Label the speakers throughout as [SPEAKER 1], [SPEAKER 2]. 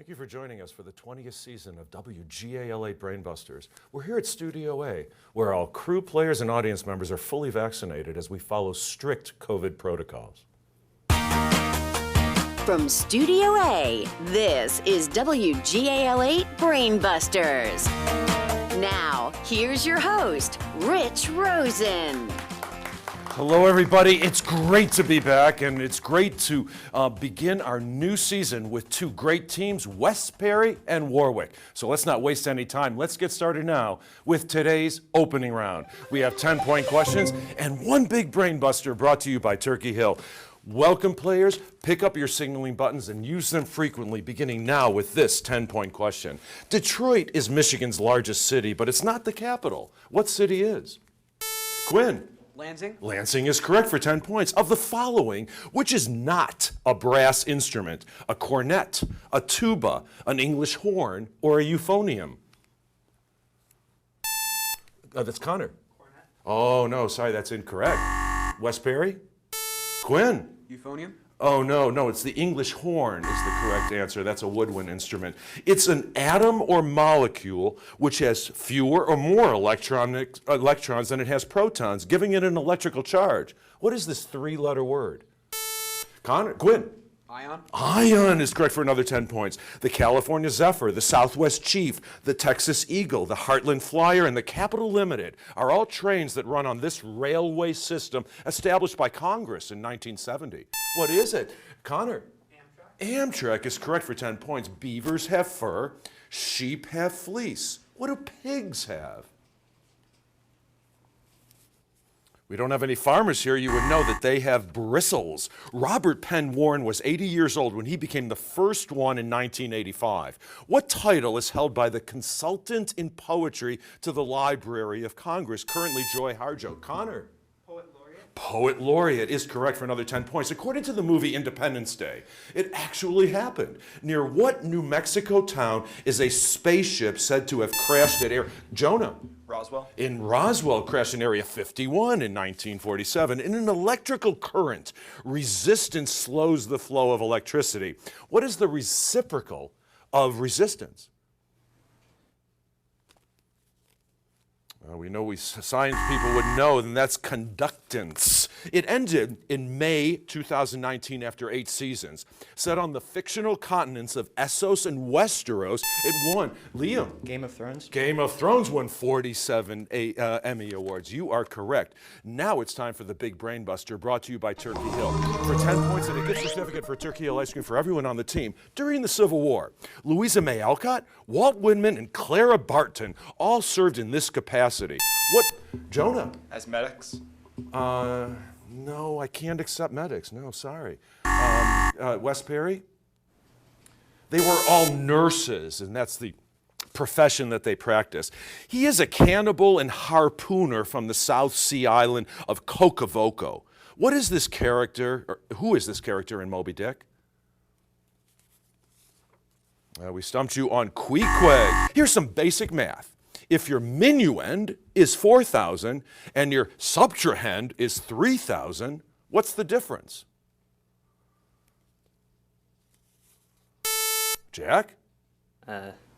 [SPEAKER 1] Thank you for joining us for the 20th season of WGAL8 Brainbusters. We're here at Studio A, where all crew, players, and audience members are fully vaccinated as we follow strict COVID protocols.
[SPEAKER 2] From Studio A, this is WGAL8 Brainbusters. Now, here's your host, Rich Rosen.
[SPEAKER 1] Hello, everybody. It's great to be back, and it's great to begin our new season with two great teams, West Perry and Warwick. So let's not waste any time. Let's get started now with today's opening round. We have 10-point questions and one big brain buster brought to you by Turkey Hill. Welcome, players. Pick up your signaling buttons and use them frequently, beginning now with this 10-point question. Detroit is Michigan's largest city, but it's not the capital. What city is? Quinn.
[SPEAKER 3] Lansing?
[SPEAKER 1] Lansing is correct for 10 points. Of the following, which is not a brass instrument? A cornet, a tuba, an English horn, or a euphonium? That's Connor.
[SPEAKER 3] Cornet.
[SPEAKER 1] Oh, no, sorry, that's incorrect. West Perry? Quinn?
[SPEAKER 3] Euphonium?
[SPEAKER 1] Oh, no, it's the English horn is the correct answer. That's a woodwind instrument. It's an atom or molecule which has fewer or more electrons than it has protons, giving it an electrical charge. What is this three-letter word? Quinn?
[SPEAKER 3] Ion?
[SPEAKER 1] Ion is correct for another 10 points. The California Zephyr, the Southwest Chief, the Texas Eagle, the Heartland Flyer, and the Capital Limited are all trains that run on this railway system established by Congress in 1970. What is it? Connor? Amtrak is correct for 10 points. Beavers have fur. Sheep have fleece. What do pigs have? We don't have any farmers here. You would know that they have bristles. Robert Penn Warren was 80 years old when he became the first one in 1985. What title is held by the consultant in poetry to the Library of Congress, currently Joy Harjo? Connor? Poet Laureate is correct for another 10 points. According to the movie Independence Day, it actually happened. Near what New Mexico town is a spaceship said to have crashed at Jonah?
[SPEAKER 3] Roswell?
[SPEAKER 1] In Roswell, crashed in Area 51 in 1947. In an electrical current, resistance slows the flow of electricity. What is the reciprocal of resistance? We know science people would know, and that's conductance. It ended in May 2019 after 8 seasons. Set on the fictional continents of Essos and Westeros, it won. Liam.
[SPEAKER 4] Game of Thrones?
[SPEAKER 1] Game of Thrones won 47 Emmy Awards. You are correct. Now it's time for the Big Brain Buster, brought to you by Turkey Hill. For 10 points and a gift certificate for Turkey Hill ice cream for everyone on the team. During the Civil War, Louisa May Alcott, Walt Whitman, and Clara Barton all served in this capacity. What, Jonah?
[SPEAKER 3] As medics?
[SPEAKER 1] No, I can't accept medics. No, sorry. West Perry? They were all nurses, and that's the profession that they practice. He is a cannibal and harpooner from the South Sea island of Kokavoko. What is this character, or who is this character in Moby Dick? We stumped you on Queequeg. Here's some basic math. If your minuend is 4,000 and your subtrahend is 3,000, what's the difference? Jack?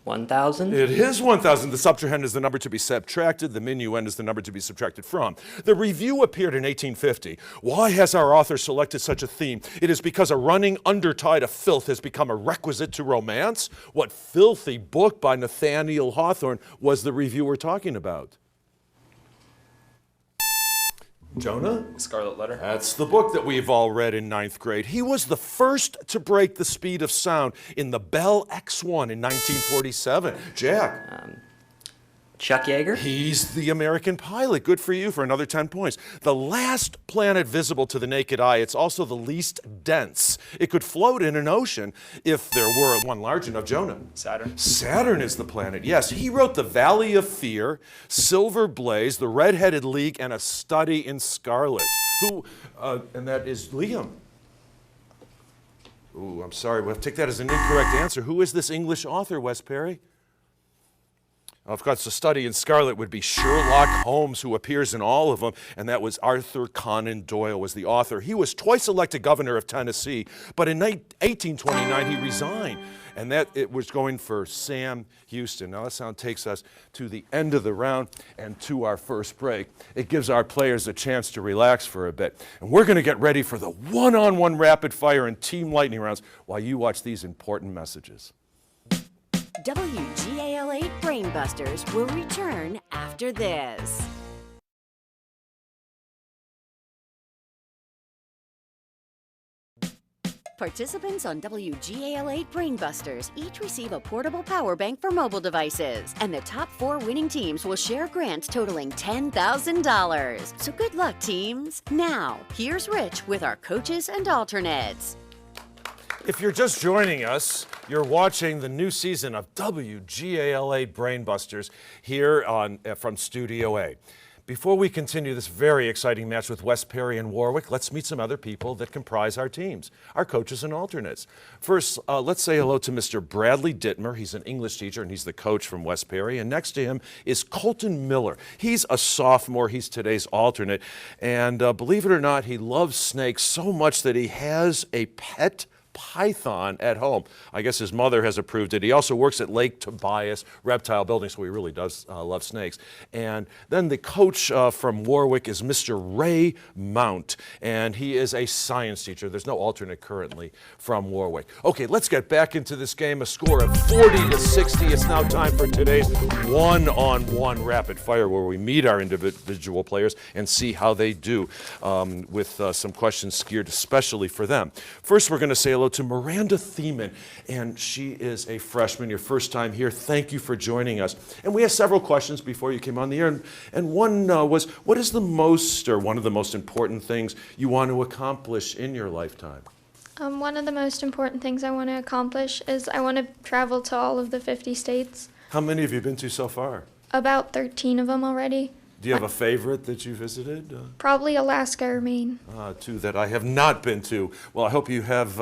[SPEAKER 4] 1,000?
[SPEAKER 1] It is 1,000. The subtrahend is the number to be subtracted. The minuend is the number to be subtracted from. The review appeared in 1850. Why has our author selected such a theme? It is because a running undertide of filth has become a requisite to romance. What filthy book by Nathaniel Hawthorne was the reviewer talking about? Jonah?
[SPEAKER 3] Scarlet Letter?
[SPEAKER 1] That's the book that we've all read in 9th grade. He was the first to break the speed of sound in the Bell X1 in 1947. Jack?
[SPEAKER 4] Chuck Yeager?
[SPEAKER 1] He's the American pilot. Good for you for another 10 points. The last planet visible to the naked eye, it's also the least dense. It could float in an ocean if there were one large enough. Jonah?
[SPEAKER 3] Saturn?
[SPEAKER 1] Saturn is the planet, yes. He wrote The Valley of Fear, Silver Blaze, The Red-Headed League, and A Study in Scarlet. And that is Liam. Ooh, I'm sorry. We'll take that as an incorrect answer. Who is this English author, West Perry? Of course, the study in Scarlet would be Sherlock Holmes, who appears in all of them, and that was Arthur Conan Doyle was the author. He was twice elected governor of Tennessee, but in 1829 he resigned, and that it was going for Sam Houston. Now that sound takes us to the end of the round and to our first break. It gives our players a chance to relax for a bit, and we're going to get ready for the one-on-one rapid fire and team lightning rounds while you watch these important messages.
[SPEAKER 2] WGAL8 Brainbusters will return after this. Participants on WGAL8 Brainbusters each receive a portable power bank for mobile devices, and the top 4 winning teams will share grants totaling $10,000. So good luck, teams. Now, here's Rich with our coaches and alternates.
[SPEAKER 1] If you're just joining us, you're watching the new season of WGAL8 Brainbusters here from Studio A. Before we continue this very exciting match with West Perry and Warwick, let's meet some other people that comprise our teams, our coaches and alternates. First, let's say hello to Mr. Bradley Dittmer. He's an English teacher and he's the coach from West Perry. And next to him is Colton Miller. He's a sophomore. He's today's alternate. And believe it or not, he loves snakes so much that he has a pet python at home. I guess his mother has approved it. He also works at Lake Tobias Reptile Building, so he really does love snakes. And then the coach from Warwick is Mr. Ray Mount, and he is a science teacher. There's no alternate currently from Warwick. Okay, let's get back into this game. A score of 40-60. It's now time for today's one-on-one rapid fire, where we meet our individual players and see how they do with some questions geared especially for them. First, we're going to say hello to Miranda Thiemann, and she is a freshman, your first time here. Thank you for joining us. And we have several questions before you came on the air, and one was, what is the most, or one of the most important things you want to accomplish in your lifetime?
[SPEAKER 3] One of the most important things I want to accomplish is I want to travel to all of the 50 states.
[SPEAKER 1] How many have you been to so far?
[SPEAKER 3] About 13 of them already.
[SPEAKER 1] Do you have a favorite that you visited?
[SPEAKER 3] Probably Alaska or Maine.
[SPEAKER 1] Two that I have not been to. Well, I hope you have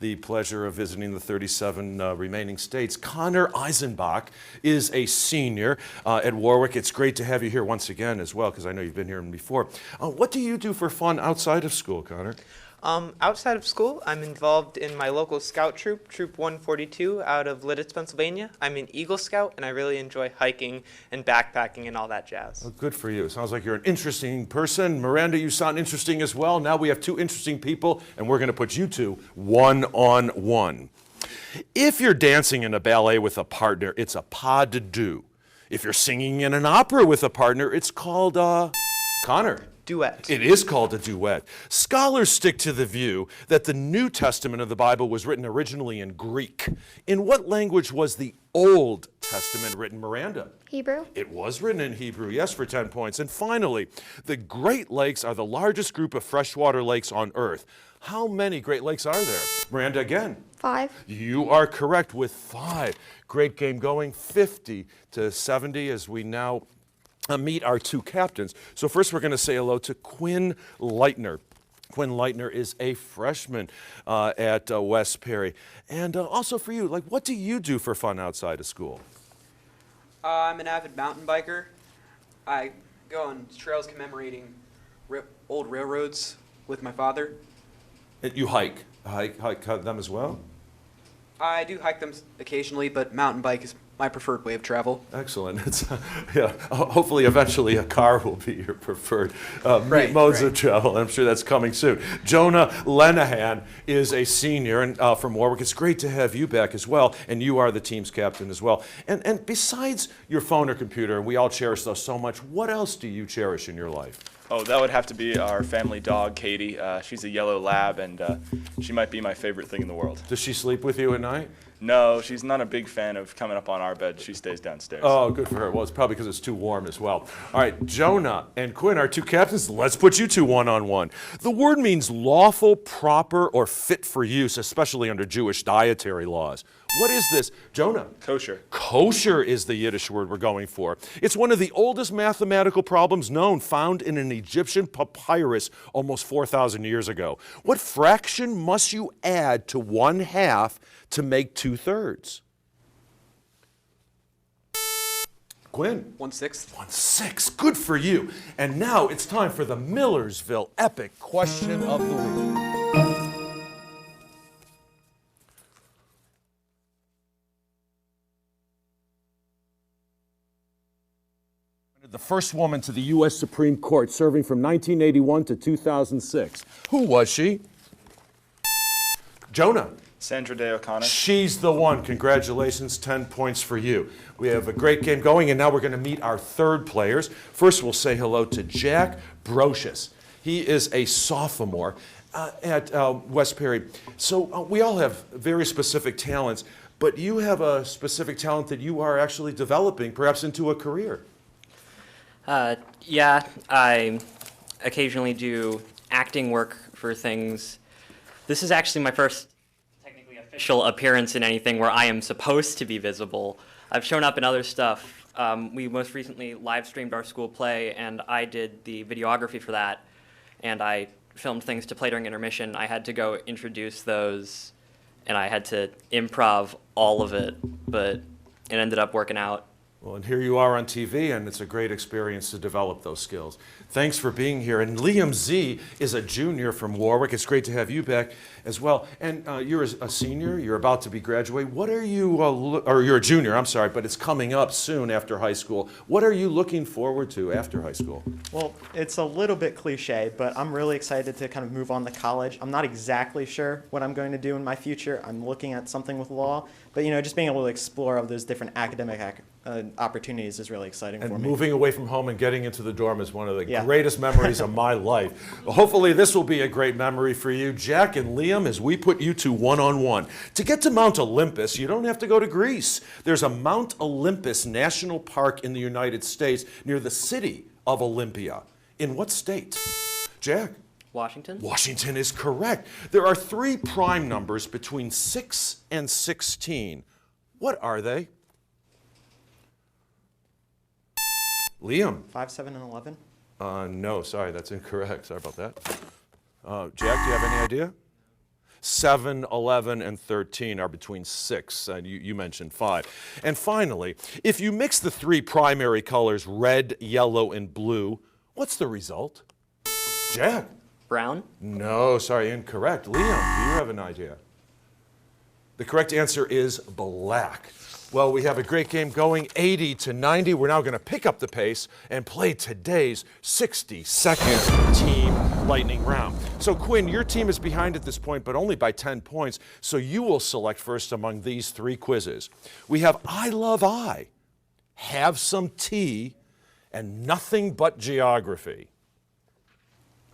[SPEAKER 1] the pleasure of visiting the 37 remaining states. Connor Eisenbach is a senior at Warwick. It's great to have you here once again as well, because I know you've been here before. What do you do for fun outside of school, Connor?
[SPEAKER 5] Outside of school, I'm involved in my local scout troop, Troop 142, out of Lidditz, Pennsylvania. I'm an Eagle Scout, and I really enjoy hiking and backpacking and all that jazz.
[SPEAKER 1] Well, good for you. Sounds like you're an interesting person. Miranda, you sound interesting as well. Now we have two interesting people, and we're going to put you two one-on-one. If you're dancing in a ballet with a partner, it's a pas de deux. If you're singing in an opera with a partner, it's called, Connor.
[SPEAKER 5] Duet.
[SPEAKER 1] It is called a duet. Scholars stick to the view that the New Testament of the Bible was written originally in Greek. In what language was the Old Testament written, Miranda?
[SPEAKER 3] Hebrew.
[SPEAKER 1] It was written in Hebrew, yes, for 10 points. And finally, the Great Lakes are the largest group of freshwater lakes on Earth. How many Great Lakes are there? Miranda, again.
[SPEAKER 3] 5.
[SPEAKER 1] You are correct with 5. Great game going, 50-70 as we now meet our two captains. So first we're going to say hello to Quinn Leitner. Quinn Leitner is a freshman at West Perry. And also for you, what do you do for fun outside of school?
[SPEAKER 6] I'm an avid mountain biker. I go on trails commemorating old railroads with my father.
[SPEAKER 1] You hike them as well?
[SPEAKER 6] I do hike them occasionally, but mountain bike is my preferred way of travel.
[SPEAKER 1] Excellent. Yeah. Hopefully, eventually, a car will be your preferred modes of travel. I'm sure that's coming soon. Jonah Lenahan is a senior and from Warwick. It's great to have you back as well, and you are the team's captain as well. And besides your phone or computer, we all cherish those so much. What else do you cherish in your life?
[SPEAKER 7] Oh, that would have to be our family dog, Katie. She's a yellow lab, and she might be my favorite thing in the world.
[SPEAKER 1] Does she sleep with you at night?
[SPEAKER 7] No, she's not a big fan of coming up on our bed. She stays downstairs.
[SPEAKER 1] Oh, good for her. Well, it's probably because it's too warm as well. All right, Jonah and Quinn, our two captains. Let's put you two one-on-one. The word means lawful, proper, or fit for use, especially under Jewish dietary laws. What is this? Jonah?
[SPEAKER 7] Kosher.
[SPEAKER 1] Kosher is the Yiddish word we're going for. It's one of the oldest mathematical problems known, found in an Egyptian papyrus almost 4,000 years ago. What fraction must you add to 1/2 to make 2/3? Quinn?
[SPEAKER 6] 1/6.
[SPEAKER 1] 1/6. Good for you. And now it's time for the Millersville Epic Question of the Week. The first woman to the U.S. Supreme Court, serving from 1981 to 2006. Who was she? Jonah.
[SPEAKER 7] Sandra Day O'Connor.
[SPEAKER 1] She's the one. Congratulations, 10 points for you. We have a great game going, and now we're going to meet our third players. First, we'll say hello to Jack Brocious. He is a sophomore at West Perry. So we all have very specific talents, but you have a specific talent that you are actually developing, perhaps into a career.
[SPEAKER 4] Yeah, I occasionally do acting work for things. This is actually my first technically official appearance in anything where I am supposed to be visible. I've shown up in other stuff. We most recently live streamed our school play, and I did the videography for that, and I filmed things to play during intermission. I had to go introduce those, and I had to improv all of it, but it ended up working out.
[SPEAKER 1] Well, and here you are on TV, and it's a great experience to develop those skills. Thanks for being here. And Liam Z is a junior from Warwick. It's great to have you back as well. And you're a senior. You're about to be graduating. What are you, or you're a junior, I'm sorry, but it's coming up soon after high school. What are you looking forward to after high school?
[SPEAKER 8] Well, it's a little bit cliche, but I'm really excited to kind of move on to college. I'm not exactly sure what I'm going to do in my future. I'm looking at something with law, but just being able to explore all those different academic opportunities is really exciting for
[SPEAKER 1] And
[SPEAKER 8] me.
[SPEAKER 1] moving away from home and getting into the dorm is one of the
[SPEAKER 8] Yeah.
[SPEAKER 1] greatest memories of my life. Well, hopefully this will be a great memory for you, Jack and Liam, as we put you two one-on-one. To get to Mount Olympus, you don't have to go to Greece. There's a Mount Olympus National Park in the United States near the city of Olympia. In what state? Jack?
[SPEAKER 4] Washington?
[SPEAKER 1] Washington is correct. There are 3 prime numbers between 6 and 16. What are they? Liam?
[SPEAKER 8] 5, 7, and 11?
[SPEAKER 1] No, sorry, that's incorrect. Sorry about that. Jack, do you have any idea? 7, 11, and 13 are between 6, and you mentioned 5. And finally, if you mix the 3 primary colors, red, yellow, and blue, what's the result? Jack?
[SPEAKER 4] Brown?
[SPEAKER 1] No, sorry, incorrect. Liam, do you have an idea? The correct answer is black. Well, we have a great game going, 80 to 90. We're now going to pick up the pace and play today's 60-second team lightning round. So, Quinn, your team is behind at this point, but only by 10 points, so you will select first among these 3 quizzes. We have I Love I, Have Some Tea, and Nothing But Geography.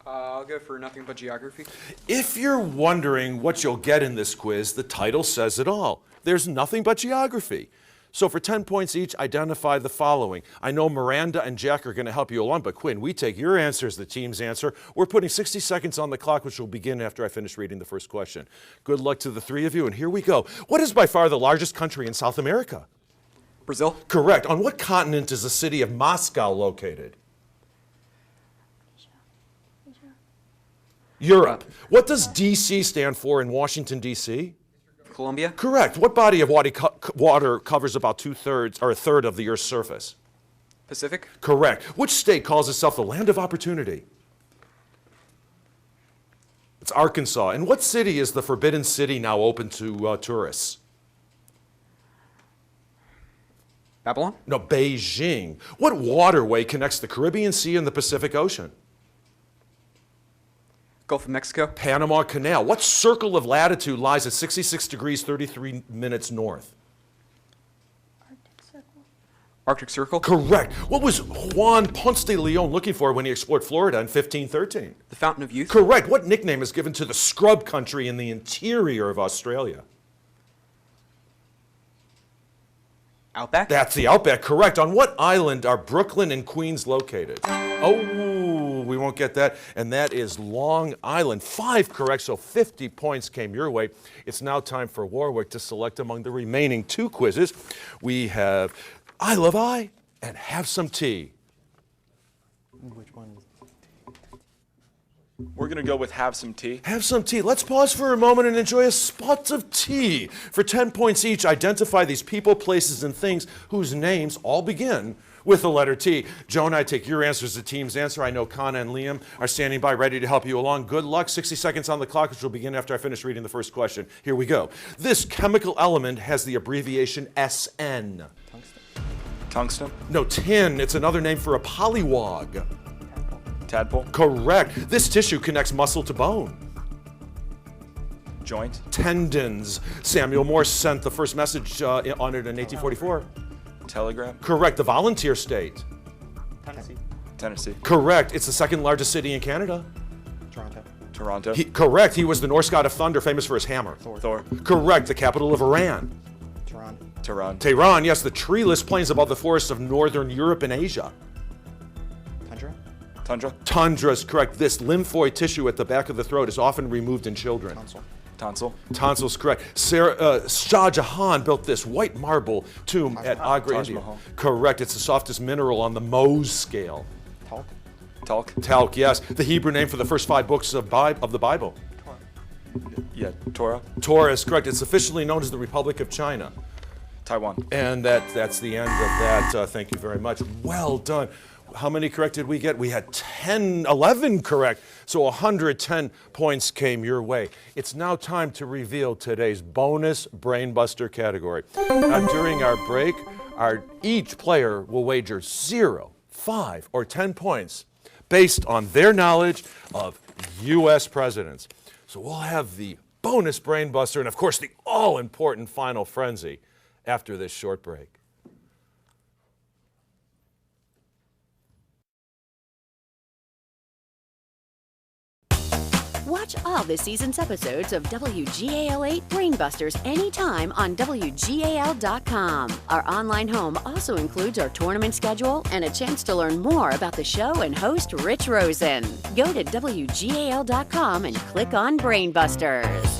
[SPEAKER 6] I'll go for nothing but geography.
[SPEAKER 1] If you're wondering what you'll get in this quiz, the title says it all. There's nothing but geography. So for 10 points each, identify the following. I know Miranda and Jack are going to help you along, but Quinn, we take your answer as the team's answer. We're putting 60 seconds on the clock, which will begin after I finish reading the first question. Good luck to the 3 of you, and here we go. What is by far the largest country in South America?
[SPEAKER 6] Brazil.
[SPEAKER 1] Correct. On what continent is the city of Moscow located? Europe. What does D.C. stand for in Washington, D.C.?
[SPEAKER 6] Colombia.
[SPEAKER 1] Correct. What body of water covers about 2/3 or a third of the Earth's surface?
[SPEAKER 6] Pacific.
[SPEAKER 1] Correct. Which state calls itself the land of opportunity? It's Arkansas. And what city is the Forbidden City now open to tourists?
[SPEAKER 6] Babylon.
[SPEAKER 1] No, Beijing. What waterway connects the Caribbean Sea and the Pacific Ocean?
[SPEAKER 6] Gulf of Mexico.
[SPEAKER 1] Panama Canal. What circle of latitude lies at 66 degrees 33 minutes north?
[SPEAKER 6] Arctic Circle.
[SPEAKER 1] Correct. What was Juan Ponce de Leon looking for when he explored Florida in 1513?
[SPEAKER 6] The Fountain of Youth.
[SPEAKER 1] Correct. What nickname is given to the scrub country in the interior of Australia?
[SPEAKER 6] Outback.
[SPEAKER 1] That's the Outback. Correct. On what island are Brooklyn and Queens located? Oh, we won't get that. And that is Long Island. 5 correct, so 50 points came your way. It's now time for Warwick to select among the remaining 2 quizzes. We have I Love I and Have Some Tea.
[SPEAKER 8] Which one?
[SPEAKER 7] We're going to go with Have Some Tea.
[SPEAKER 1] Have some tea. Let's pause for a moment and enjoy a spot of tea. For 10 points each, identify these people, places, and things whose names all begin with the letter T. Jonah, I take your answer as the team's answer. I know Kana and Liam are standing by ready to help you along. Good luck. 60 seconds on the clock, which will begin after I finish reading the first question. Here we go. This chemical element has the abbreviation SN.
[SPEAKER 7] Tungsten?
[SPEAKER 1] No, tin. It's another name for a polywog.
[SPEAKER 7] Tadpole?
[SPEAKER 1] Correct. This tissue connects muscle to bone.
[SPEAKER 7] Joint?
[SPEAKER 1] Tendons. Samuel Morse sent the first message on it in 1844.
[SPEAKER 7] Telegram?
[SPEAKER 1] Correct. The volunteer state.
[SPEAKER 7] Tennessee?
[SPEAKER 1] Correct. It's the second largest city in Canada.
[SPEAKER 7] Toronto?
[SPEAKER 1] Correct. He was the Norse god of thunder, famous for his hammer.
[SPEAKER 7] Thor?
[SPEAKER 1] Correct. The capital of Iran.
[SPEAKER 7] Tehran?
[SPEAKER 1] Tehran, yes, the treeless plains above the forests of northern Europe and Asia.
[SPEAKER 7] Tundra?
[SPEAKER 1] Tundra is correct. This lymphoid tissue at the back of the throat is often removed in children.
[SPEAKER 7] Tonsil?
[SPEAKER 1] Tonsil is correct. Shah Jahan built this white marble tomb at Agra,
[SPEAKER 7] Taj
[SPEAKER 1] India.
[SPEAKER 7] Mahal.
[SPEAKER 1] Correct. It's the softest mineral on the Mohs scale.
[SPEAKER 7] Talc?
[SPEAKER 1] Talc, yes. The Hebrew name for the first 5 books of the Bible.
[SPEAKER 7] Yeah, Torah?
[SPEAKER 1] Torah is correct. It's officially known as the Republic of China.
[SPEAKER 7] Taiwan?
[SPEAKER 1] And that's the end of that. Thank you very much. Well done. How many correct did we get? We had 11 correct. So 110 points came your way. It's now time to reveal today's bonus Brainbuster category. Now, during our break, each player will wager 0, 5, or 10 points based on their knowledge of U.S. presidents. So we'll have the bonus Brainbuster and, of course, the all-important Final Frenzy after this short break.
[SPEAKER 2] Watch all this season's episodes of WGAL8 Brainbusters anytime on WGAL.com. Our online home also includes our tournament schedule and a chance to learn more about the show and host Rich Rosen. Go to WGAL.com and click on Brainbusters.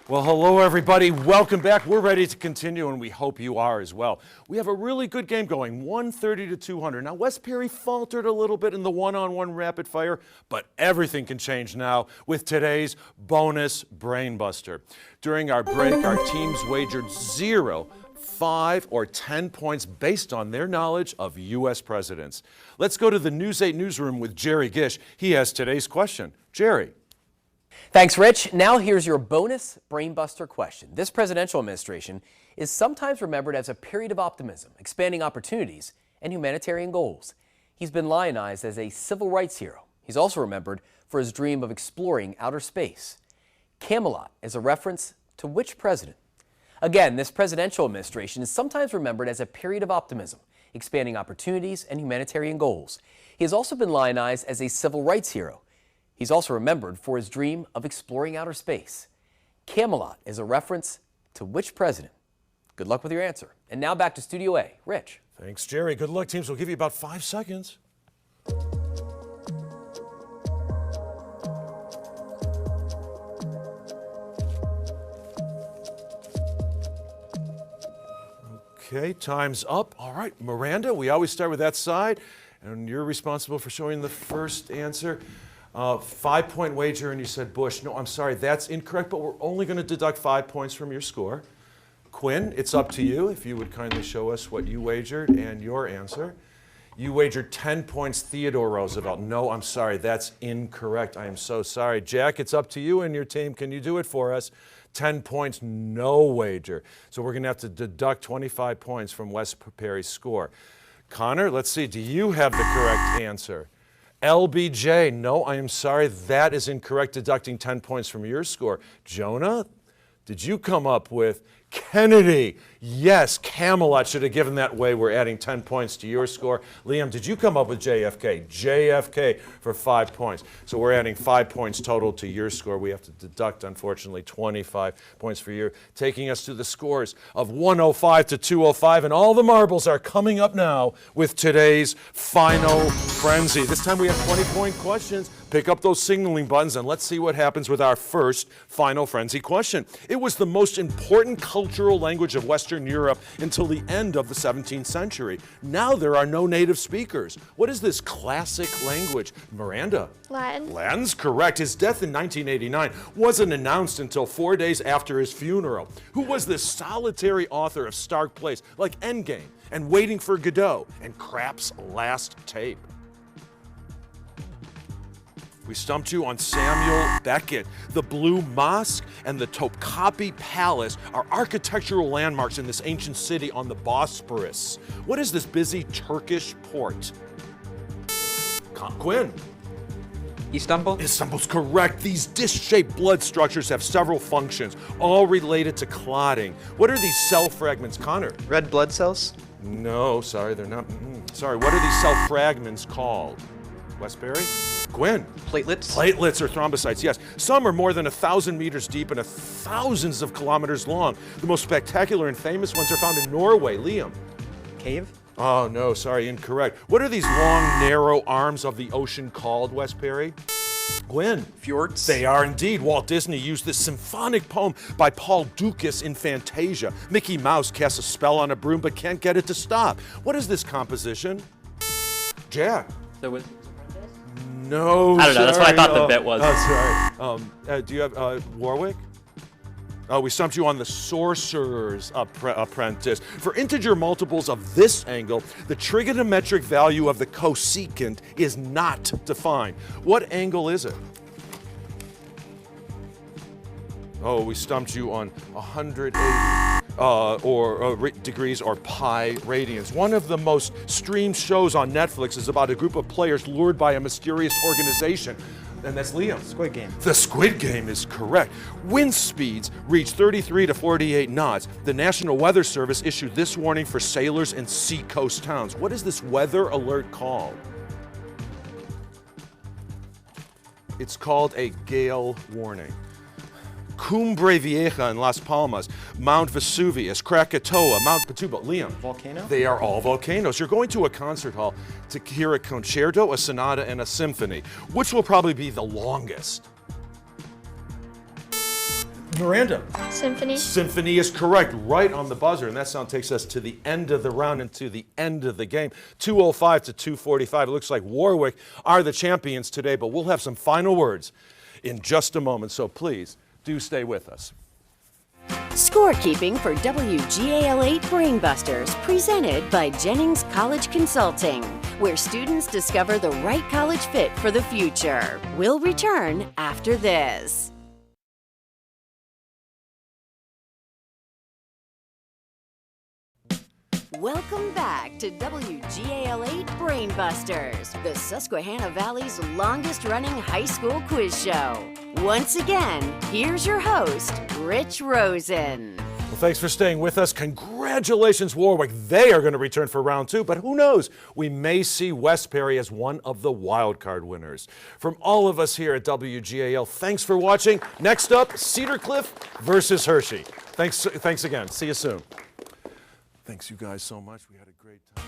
[SPEAKER 1] Well, hello, everybody. Welcome back. We're ready to continue, and we hope you are as well. We have a really good game going, 130 to 200. Now, West Perry faltered a little bit in the one-on-one rapid fire, but everything can change now with today's bonus Brainbuster. During our break, our teams wagered 0, 5, or 10 points based on their knowledge of U.S. presidents. Let's go to the News 8 newsroom with Jerry Gish. He has today's question. Jerry.
[SPEAKER 9] Thanks, Rich. Now here's your bonus Brainbuster question. This presidential administration is sometimes remembered as a period of optimism, expanding opportunities, and humanitarian goals. He's been lionized as a civil rights hero. He's also remembered for his dream of exploring outer space. Camelot is a reference to which president? Again, this presidential administration is sometimes remembered as a period of optimism, expanding opportunities, and humanitarian goals. He has also been lionized as a civil rights hero. He's also remembered for his dream of exploring outer space. Camelot is a reference to which president? Good luck with your answer. And now back to Studio A. Rich.
[SPEAKER 1] Thanks, Jerry. Good luck, teams. We'll give you about 5 seconds. Okay, time's up. All right, Miranda, we always start with that side, and you're responsible for showing the first answer. 5-point wager, and you said Bush. No, I'm sorry, that's incorrect, but we're only going to deduct 5 points from your score. Quinn, it's up to you if you would kindly show us what you wagered and your answer. You wagered 10 points Theodore Roosevelt. No, I'm sorry, that's incorrect. I am so sorry. Jack, it's up to you and your team. Can you do it for us? 10 points, no wager. So we're going to have to deduct 25 points from Wes Perry's score. Connor, let's see, do you have the correct answer? LBJ, no, I am sorry, that is incorrect, deducting 10 points from your score. Jonah, did you come up with Kennedy? Yes, Camelot should have given that away. We're adding 10 points to your score. Liam, did you come up with JFK? JFK for 5 points. So we're adding 5 points total to your score. We have to deduct, unfortunately, 25 points for you, taking us to the scores of 105 to 205. And all the marbles are coming up now with today's Final Frenzy. This time we have 20-point questions. Pick up those signaling buttons and let's see what happens with our first Final Frenzy question. It was the most important cultural language of Western Europe until the end of the 17th century. Now there are no native speakers. What is this classic language? Miranda?
[SPEAKER 3] Latin.
[SPEAKER 1] Latin's correct. His death in 1989 wasn't announced until 4 days after his funeral. Who was this solitary author of Stark Place, like Endgame, and Waiting for Godot and Krapp's Last Tape. We stumped you on Samuel Beckett. The Blue Mosque and the Topkapi Palace are architectural landmarks in this ancient city on the Bosporus. What is this busy Turkish port? Quinn.
[SPEAKER 6] Istanbul?
[SPEAKER 1] Istanbul's correct. These disc-shaped blood structures have several functions, all related to clotting. What are these cell fragments, Connor?
[SPEAKER 5] Red blood cells?
[SPEAKER 1] No, sorry, they're not. Sorry, what are these cell fragments called? Westbury? Gwen.
[SPEAKER 6] Platelets?
[SPEAKER 1] Platelets or thrombocytes, yes. Some are more than 1,000 meters deep and thousands of kilometers long. The most spectacular and famous ones are found in Norway. Liam.
[SPEAKER 8] Cave?
[SPEAKER 1] Oh, no, sorry, incorrect. What are these long, narrow arms of the ocean called, Westbury? Gwen.
[SPEAKER 6] Fjords?
[SPEAKER 1] They are indeed. Walt Disney used this symphonic poem by Paul Dukas in Fantasia. Mickey Mouse casts a spell on a broom but can't get it to stop. What is this composition? Jack.
[SPEAKER 4] So was
[SPEAKER 1] No,
[SPEAKER 4] I don't know, that's what I thought the
[SPEAKER 1] sorry.
[SPEAKER 4] bit was.
[SPEAKER 1] Oh, sorry. Do you have Warwick? Oh, we stumped you on the Sorcerer's Apprentice. For integer multiples of this angle, the trigonometric value of the cosecant is not defined. What angle is it? Oh, we stumped you on 180 degrees or pi radians. One of the most streamed shows on Netflix is about a group of players lured by a mysterious organization. And that's Liam.
[SPEAKER 8] Squid Game.
[SPEAKER 1] The Squid Game is correct. Wind speeds reach 33 to 48 knots. The National Weather Service issued this warning for sailors in seacoast towns. What is this weather alert called? It's called a gale warning. Cumbre Vieja in Las Palmas, Mount Vesuvius, Krakatoa, Mount Patuba. Liam.
[SPEAKER 8] Volcano?
[SPEAKER 1] They are all volcanoes. You're going to a concert hall to hear a concerto, a sonata, and a symphony. Which will probably be the longest? Miranda.
[SPEAKER 3] Symphony.
[SPEAKER 1] Symphony is correct, right on the buzzer, and that sound takes us to the end of the round and to the end of the game. 205 to 245. It looks like Warwick are the champions today, but we'll have some final words in just a moment, so please do stay with us.
[SPEAKER 2] Scorekeeping for WGAL 8 Brainbusters, presented by Jennings College Consulting, where students discover the right college fit for the future. We'll return after this. Welcome back to WGAL 8 Brainbusters, the Susquehanna Valley's longest-running high school quiz show. Once again, here's your host, Rich Rosen.
[SPEAKER 1] Well, thanks for staying with us. Congratulations, Warwick. They are going to return for round two, but who knows? We may see Westbury as one of the wild card winners. From all of us here at WGAL, thanks for watching. Next up, Cedar Cliff versus Hershey. Thanks again. See you soon. Thanks you guys so much. We had a great time.